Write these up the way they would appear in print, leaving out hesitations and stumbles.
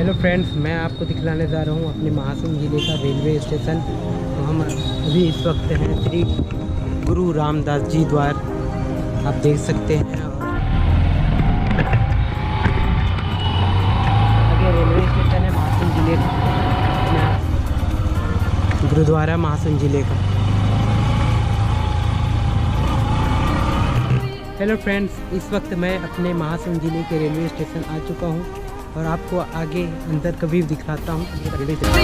Hello friends, मैं आपको दिखलाने जा रहा हूँ अपने महासमुंद जिले का रेलवे स्टेशन। तो हम अभी इस वक्त हैं श्री गुरु रामदास जी द्वार, आप देख सकते हैं। आगे रेलवे स्टेशन है महासमुंद जिले का, गुरुद्वारा महासमुंद जिले का। हेलो फ्रेंड्स, इस वक्त मैं अपने महासमुंद जिले के रेलवे स्टेशन आ चुका हूँ और आपको आगे अंदर का व्यू दिखाता हूँ रेलवे स्टेशन।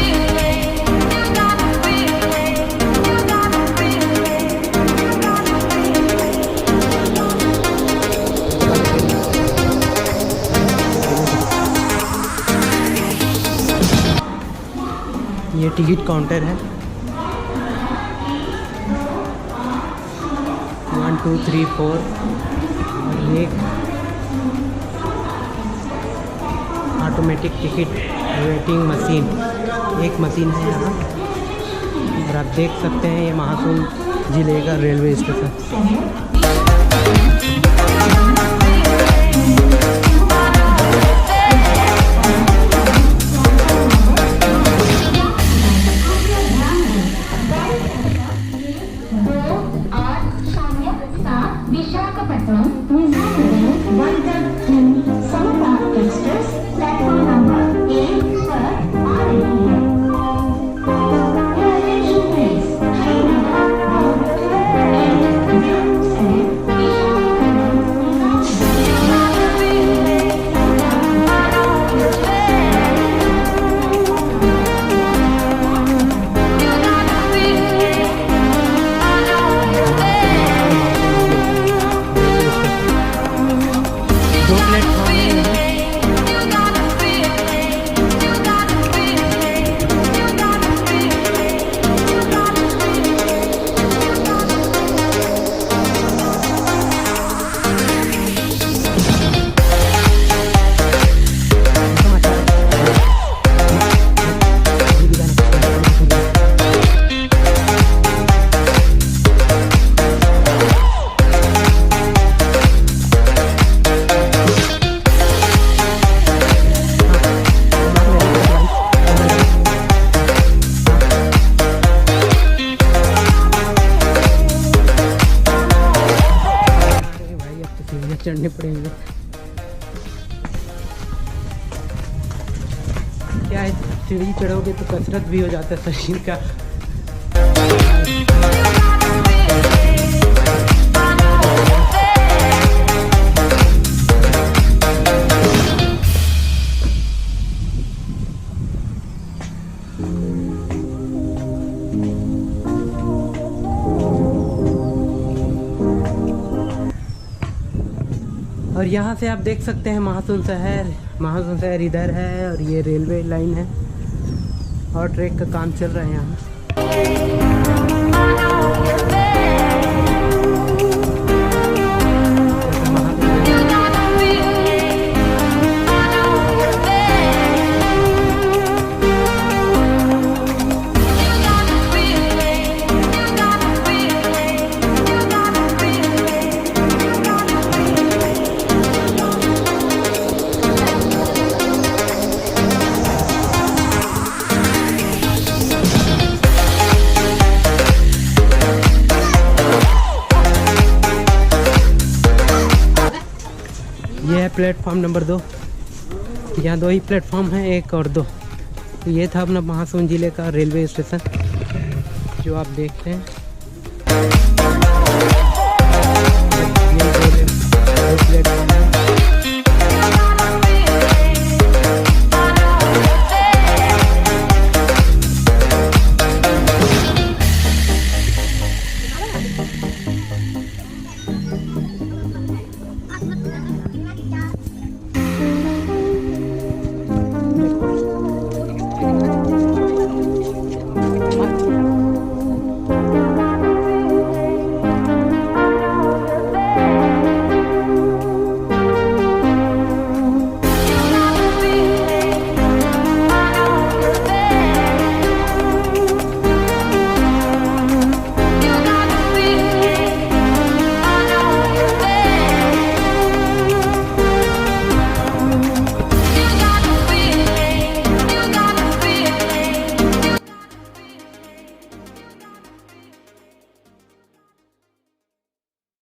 ये टिकट काउंटर है। 1 2 3 4 और ये ऑटोमेटिक टिकट वेटिंग मशीन, एक मशीन है यहाँ। और आप देख सकते हैं ये महासमुंद जिले का रेलवे स्टेशन। चढ़ने पड़ेंगे। क्या है, सीढ़ी चढ़ोगे तो कसरत भी हो जाता है शरीर का। और यहाँ से आप देख सकते हैं महासमुंद शहर इधर है और ये रेलवे लाइन है और ट्रैक का काम चल रहा है यहाँ। ये है प्लेटफॉर्म नंबर 2। यहाँ 2 ही प्लेटफॉर्म हैं, 1 और 2। तो ये था अपना महासमुंद जिले का रेलवे स्टेशन जो आप देखते हैं।